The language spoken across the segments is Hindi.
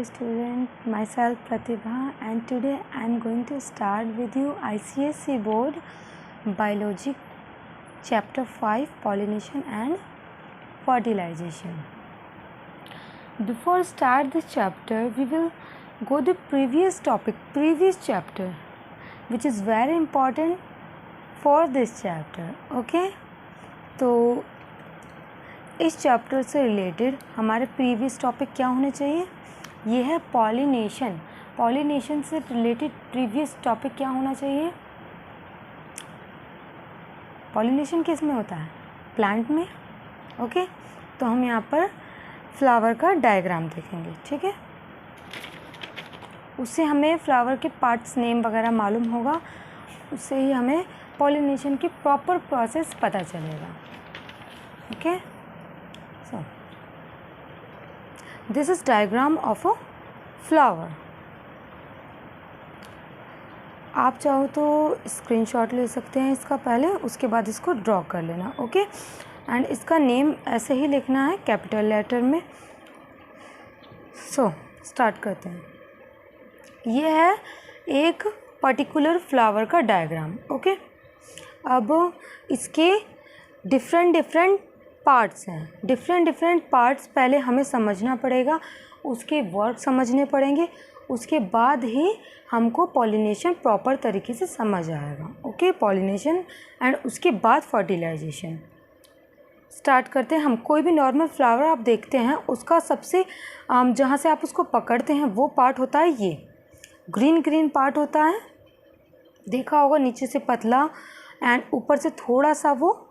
student, myself Pratibha, and today I am going to start with you ICSE board biology chapter 5 pollination and fertilization. Before start this chapter, we will go the previous chapter, which is very important for this chapter. Okay, तो इस चैप्टर से रिलेटेड हमारे प्रीवियस टॉपिक क्या होने चाहिए? ये है पॉलिनेशन. पॉलिनेशन से रिलेटेड प्रीवियस टॉपिक क्या होना चाहिए? पॉलिनेशन किस में होता है? प्लांट में. ओके, तो हम यहाँ पर फ्लावर का डायग्राम देखेंगे. ठीक है, उससे हमें फ्लावर के पार्ट्स नेम वगैरह मालूम होगा. उससे ही हमें पॉलिनेशन की प्रॉपर प्रोसेस पता चलेगा. Okay, so this is diagram of a flower. आप चाहो तो स्क्रीनशॉट ले सकते हैं इसका पहले, उसके बाद इसको ड्रॉ कर लेना. ओके, एंड इसका नेम ऐसे ही लिखना है कैपिटल लेटर में. सो स्टार्ट करते हैं. ये है एक पर्टिकुलर फ्लावर का डायग्राम. ओके, अब इसके डिफरेंट पार्ट्स हैं. डिफरेंट पार्ट्स पहले हमें समझना पड़ेगा, उसके वर्क समझने पड़ेंगे, उसके बाद ही हमको पॉलिनेशन प्रॉपर तरीके से समझ आएगा. ओके, पॉलिनेशन एंड उसके बाद फर्टिलाइजेशन. स्टार्ट करते हैं. हम कोई भी नॉर्मल फ्लावर आप देखते हैं, उसका सबसे जहाँ से आप उसको पकड़ते हैं वो पार्ट होता है ये ग्रीन पार्ट होता है. देखा होगा, नीचे से पतला एंड ऊपर से थोड़ा सा वो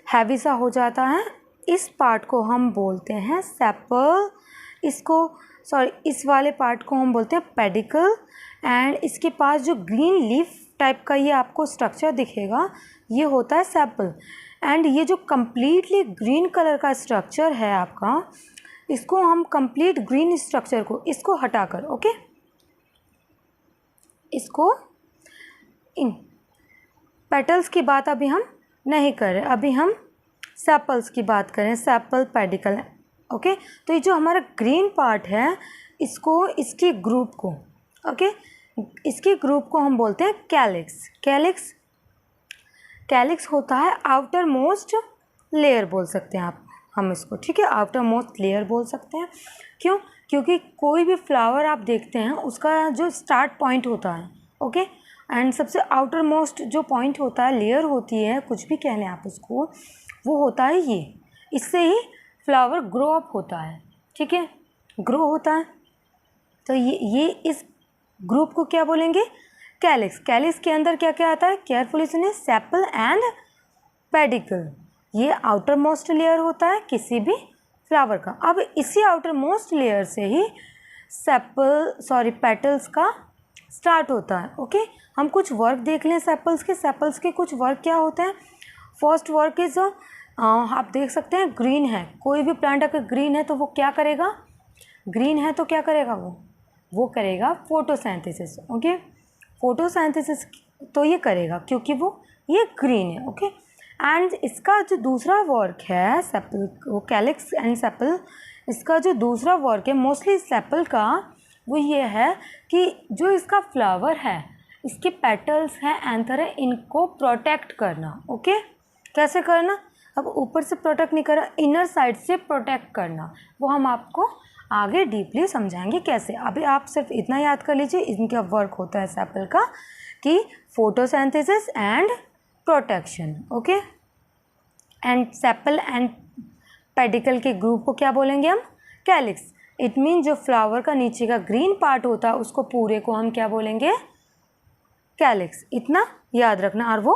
हैवी सा हो जाता है. इस पार्ट को हम बोलते हैं सेपल. इस वाले पार्ट को हम बोलते हैं पेडिकल. एंड इसके पास जो ग्रीन लीफ टाइप का ये आपको स्ट्रक्चर दिखेगा, ये होता है सेपल. एंड ये जो कम्प्लीटली ग्रीन कलर का स्ट्रक्चर है आपका, इसको हम कंप्लीट ग्रीन स्ट्रक्चर को इसको हटाकर, ओके, इसको इन पेटल्स की बात अभी हम नहीं करें, अभी हम सेपल्स की बात करें. Sepal pedicle. ओके, तो ये जो हमारा ग्रीन पार्ट है, इसके ग्रुप को, ओके, इसके ग्रुप को हम बोलते हैं कैलिक्स. कैलिक्स होता है आउटर मोस्ट लेयर बोल सकते हैं आप हम इसको. ठीक है, आउटर मोस्ट लेयर बोल सकते हैं. क्यों? क्योंकि कोई भी फ्लावर आप देखते हैं, उसका जो स्टार्ट पॉइंट होता है, ओके, एंड सबसे आउटर मोस्ट जो पॉइंट होता है, लेयर होती है, कुछ भी कह लें आप उसको, वो होता है ये. इससे ही फ्लावर ग्रो अप होता है. ठीक है, ग्रो होता है. तो ये इस ग्रुप को क्या बोलेंगे? कैलिक्स के अंदर क्या क्या आता है? केयरफुली सुनिए. सेपल एंड पेडिकल, ये आउटर मोस्ट लेयर होता है किसी भी फ्लावर का. अब इसी आउटर मोस्ट लेयर से ही पेटल्स का स्टार्ट होता है. ओके, हम कुछ वर्क देख लें सेपल्स के कुछ वर्क क्या होते हैं. फर्स्ट वर्क इज आप देख सकते हैं ग्रीन है. कोई भी प्लांट अगर ग्रीन है तो वो क्या करेगा? ग्रीन है तो क्या करेगा? वो करेगा फोटोसिंथेसिस. ओके, फोटोसिंथेसिस तो ये करेगा क्योंकि ये ग्रीन है. ओके, एंड इसका जो दूसरा वर्क है कैलिक्स एंड सेपल, इसका जो दूसरा वर्क है मोस्टली सेपल का, वो ये है कि जो इसका फ्लावर है, इसके पेटल्स हैं, एंथर है, इनको प्रोटेक्ट करना. ओके, कैसे करना? अब ऊपर से प्रोटेक्ट नहीं करना, इनर साइड से प्रोटेक्ट करना. वो हम आपको आगे डीपली समझाएंगे कैसे. अभी आप सिर्फ इतना याद कर लीजिए, इनका वर्क होता है सेपल का कि photosynthesis and protection. Okay, and sepal and pedicle के ग्रुप को क्या बोलेंगे हम? कैलिक्स. इट मीन जो फ्लावर का नीचे का ग्रीन पार्ट होता है, उसको पूरे को हम क्या बोलेंगे? कैलिक्स. इतना याद रखना. और वो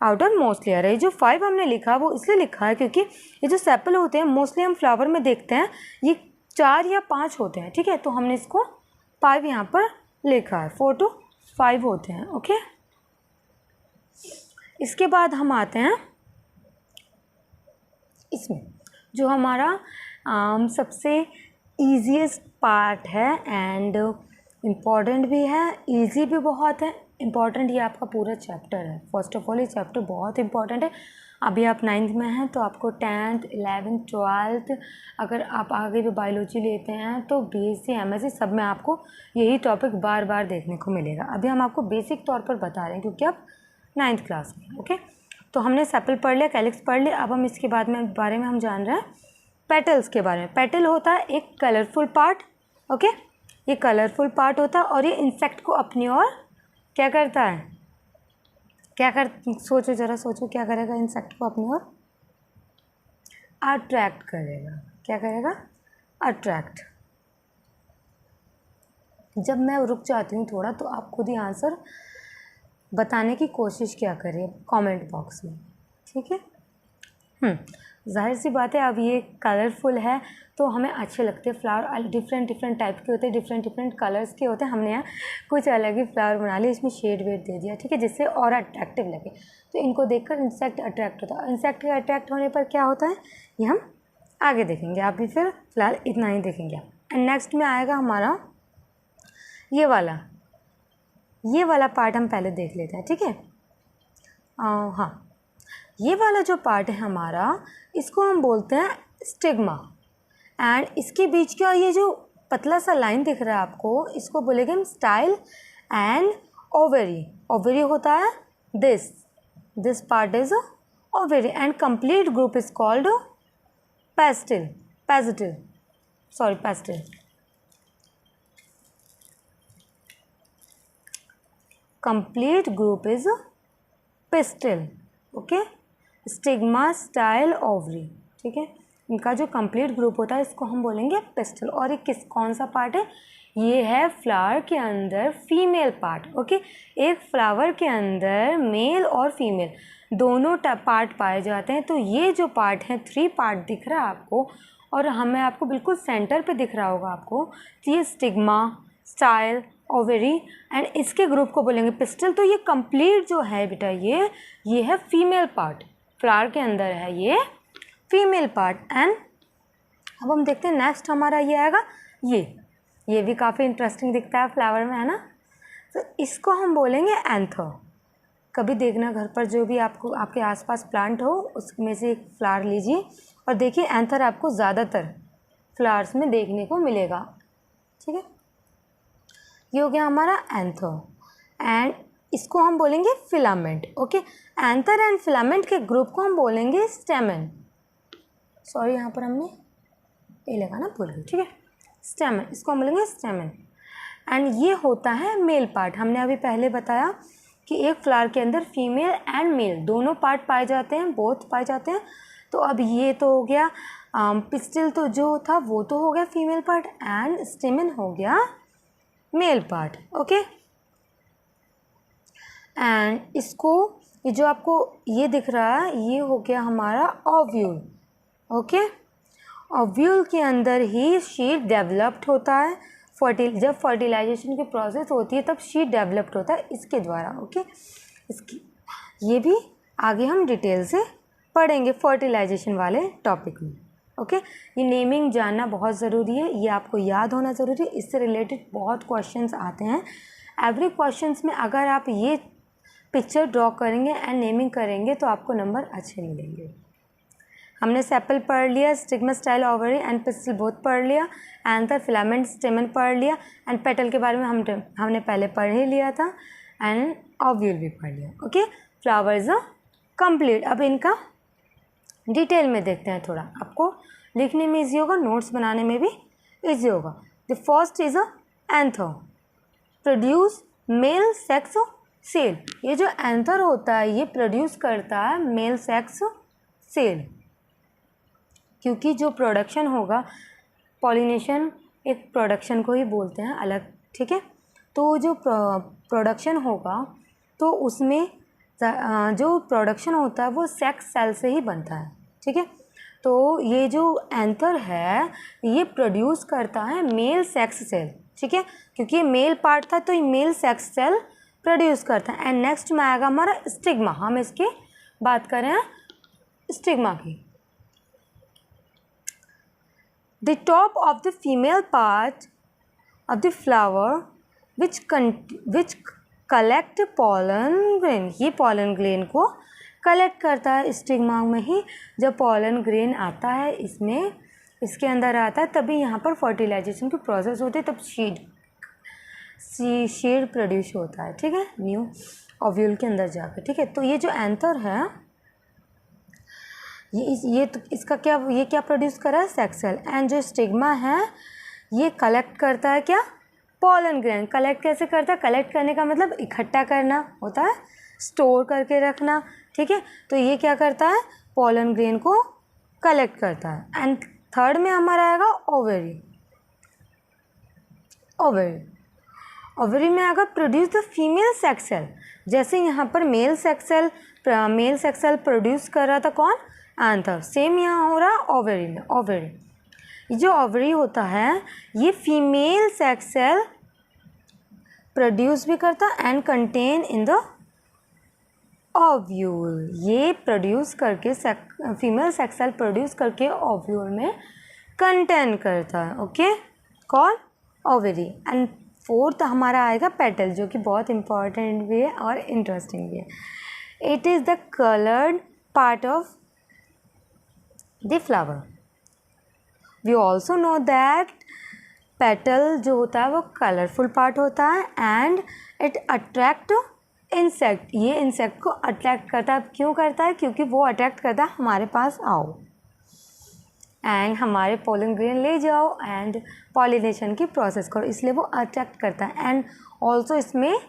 आउटर मोस्ट लेयर है. जो 5 हमने लिखा वो इसलिए लिखा है क्योंकि ये जो सेपल होते हैं मोस्टली हम फ्लावर में देखते हैं, ये 4 या 5 होते हैं. ठीक है, तो हमने इसको 5 यहाँ पर लिखा है. 4 to 5 होते हैं. ओके, इसके बाद हम आते हैं इसमें जो हमारा सबसे ईजीएस्ट पार्ट है एंड इम्पॉर्टेंट भी है, ईजी भी बहुत है, इम्पॉर्टेंट. ये आपका पूरा चैप्टर है. फर्स्ट ऑफ ऑल ये चैप्टर बहुत इम्पॉर्टेंट है. अभी आप 9th में हैं तो आपको 10th 11th 12th अगर आप आगे भी बायोलॉजी लेते हैं तो BSc MSc सब में आपको यही टॉपिक बार बार देखने को मिलेगा। अभी हम आपको बेसिक तौर पर बता रहे हैं क्योंकि आप 9th क्लास में। ओके, तो हमने सेपल पढ़ लिया, कैलिक्स पढ़ लिया। अब हम इसके बारे में हम जान रहे हैं पेटल्स के बारे में। पेटल होता है एक कलरफुल पार्ट। ओके, ये कलरफुल पार्ट होता है और ये इंसेक्ट को अपनी ओर क्या करता है, सोचो ज़रा सोचो, क्या करेगा? इंसेक्ट को अपनी ओर अट्रैक्ट करेगा। क्या करेगा? अट्रैक्ट। जब मैं रुक जाती हूँ थोड़ा तो आप खुद ही आंसर बताने की कोशिश क्या करें कमेंट बॉक्स में, ठीक है। जाहिर सी बात है, अब ये कलरफुल है तो हमें अच्छे लगते हैं। फ्लावर डिफरेंट टाइप के होते हैं, डिफरेंट कलर्स के होते हैं। हमने यहाँ कुछ अलग ही फ्लावर बना लिए, इसमें शेड वेड दे दिया, ठीक है, जिससे और अट्रैक्टिव लगे। तो इनको देखकर इंसेक्ट अट्रैक्ट होता है। इंसेक्ट के अट्रैक्ट होने पर क्या होता है ये हम आगे देखेंगे। आप भी फिर फिलहाल इतना ही देखेंगे आप। एंड नेक्स्ट में आएगा हमारा ये वाला पार्ट हम पहले देख लेते हैं, ठीक है। हाँ, ये वाला जो पार्ट है हमारा, इसको हम बोलते हैं स्टिग्मा। एंड इसके बीच का ये जो पतला सा लाइन दिख रहा है आपको, इसको बोलेंगे हम स्टाइल एंड ओवेरी। ओवेरी होता है this part is ovary and complete group is called pistil. Complete group is pistil. Okay, stigma, style, ovary, ठीक है। इनका जो कंप्लीट ग्रुप होता है इसको हम बोलेंगे पिस्टिल। और ये कौन सा पार्ट है? ये है फ्लावर के अंदर फीमेल पार्ट। ओके, एक फ्लावर के अंदर मेल और फीमेल दोनों पार्ट पाए जाते हैं। तो ये जो पार्ट है 3 पार्ट दिख रहा है आपको और हमें आपको बिल्कुल सेंटर पे दिख रहा होगा आपको। तो ये स्टिग्मा, स्टाइल, ओवेरी एंड इसके ग्रुप को बोलेंगे पिस्टिल। तो ये कंप्लीट जो है बेटा ये है फीमेल पार्ट, फ्लावर के अंदर है ये फीमेल पार्ट। एंड अब हम देखते हैं नेक्स्ट हमारा ये आएगा, ये भी काफ़ी इंटरेस्टिंग दिखता है फ्लावर में, है ना। तो इसको हम बोलेंगे एंथर। कभी देखना घर पर जो भी आपके आसपास प्लांट हो उसमें से एक फ्लावर लीजिए और देखिए एंथर आपको ज़्यादातर फ्लावर्स में देखने को मिलेगा, ठीक है। ये हो गया हमारा एंथर एंड इसको हम बोलेंगे filament. Okay, anther and filament के ग्रुप को हम बोलेंगे स्टेमन। सॉरी, यहाँ पर हमने ये लगा ना, भूल गए, ठीक है। स्टेमन, इसको हम बोलेंगे स्टेमन। एंड ये होता है मेल पार्ट। हमने अभी पहले बताया कि एक फ्लावर के अंदर फीमेल एंड मेल दोनों पार्ट पाए जाते हैं, बोथ पाए जाते हैं। तो अब ये तो हो गया पिस्टिल, तो जो था वो तो हो गया फीमेल पार्ट एंड स्टेमन हो गया मेल पार्ट। ओके, एंड इसको ये जो आपको ये दिख रहा है ये हो गया हमारा ओव्यूल। ओके, ओव्यूल के अंदर ही शीट डेवलप्ड होता है। जब फर्टिलाइजेशन की प्रोसेस होती है तब शीट डेवलप्ड होता है इसके द्वारा। ओके, इसकी ये भी आगे हम डिटेल से पढ़ेंगे फर्टिलाइजेशन वाले टॉपिक में। ओके, ये नेमिंग जानना बहुत ज़रूरी है, ये आपको याद होना ज़रूरी है। इससे रिलेटेड बहुत क्वेश्चंस आते हैं। एवरी क्वेश्चंस में अगर आप ये पिक्चर ड्रॉ करेंगे एंड नेमिंग करेंगे तो आपको नंबर अच्छे मिलेंगे। हमने सेपल पढ़ लिया, stigma, style, ovary and pistil both पढ़ लिया, एंथर, फिलामेंट, स्टेमन पढ़ लिया एंड पेटल के बारे में हमने पहले पढ़ ही लिया था एंड ओव्यूल भी पढ़ लिया। Okay, flowers complete. अब इनका डिटेल में देखते हैं, थोड़ा आपको लिखने में ईजी होगा, नोट्स बनाने में भी ईजी होगा। The first is anther, produce male sex cell. ये जो एंथर होता है ये प्रोड्यूस करता है मेल सेक्स सेल, क्योंकि जो प्रोडक्शन होगा, पॉलिनेशन एक प्रोडक्शन को ही बोलते हैं अलग, ठीक है। तो जो प्रोडक्शन होगा तो उसमें जो प्रोडक्शन होता है वो सेक्स सेल से ही बनता है, ठीक है। तो ये जो एंथर है ये प्रोड्यूस करता है मेल सेक्स सेल, ठीक है, क्योंकि ये मेल पार्ट था तो ये मेल सेक्स सेल प्रोड्यूस करता है। एंड नेक्स्ट में आएगा हमारा स्टिग्मा। हम इसकी बात करें स्टिग्मा की। The top of the female part of the flower which collect pollen grain, ये pollen grain को कलेक्ट करता है स्टिग्मा में ही। जब पॉलन ग्रेन आता है इसमें, इसके अंदर आता है, तभी यहाँ पर फर्टिलाइजेशन की प्रोसेस होती है, तब सीड प्रोड्यूस होता है, ठीक है, न्यू ओव्यूल के अंदर जाकर, ठीक है। तो ये जो एंथर है ये तो इसका क्या, ये क्या प्रोड्यूस कर रहा है, सेक्स सेल। एंड जो स्टिग्मा है ये कलेक्ट करता है क्या, पॉलन ग्रेन। कलेक्ट कैसे करता है, कलेक्ट करने का मतलब इकट्ठा करना होता है, स्टोर करके रखना, ठीक है। तो ये क्या करता है, पॉलन ग्रेन को कलेक्ट करता है। एंड थर्ड में हमारा आएगा ओवरी। ओवरी में आएगा produce the female sex cell. जैसे यहाँ पर मेल सेक्स सेल प्रोड्यूस कर रहा था कौन, एंथर, सेम यहाँ हो रहा है ओवरी में। ओवरी, जो ओवरी होता है ये फीमेल सेक्स सेल प्रोड्यूस भी करता है and contain in the ovule. ये प्रोड्यूस करके फीमेल सेक्स सेल प्रोड्यूस करके ओव्यूल में कंटेन करता है, ओके, कौन, ओवरी। एंड फोर्थ हमारा आएगा पेटल, जो कि बहुत इंपॉर्टेंट भी है और इंटरेस्टिंग भी है। It is the coloured part of the flower. We also know that petal जो होता है वो कलरफुल पार्ट होता है एंड इट अट्रैक्ट इंसेक्ट। ये इंसेक्ट को अट्रैक्ट करता है। क्यों करता है, क्योंकि वो अट्रैक्ट करता है हमारे पास आओ एंड हमारे पोलन ग्रेन ले जाओ एंड पॉलिनेशन की प्रोसेस करो, इसलिए वो अट्रैक्ट करता है। एंड ऑल्सो इसमें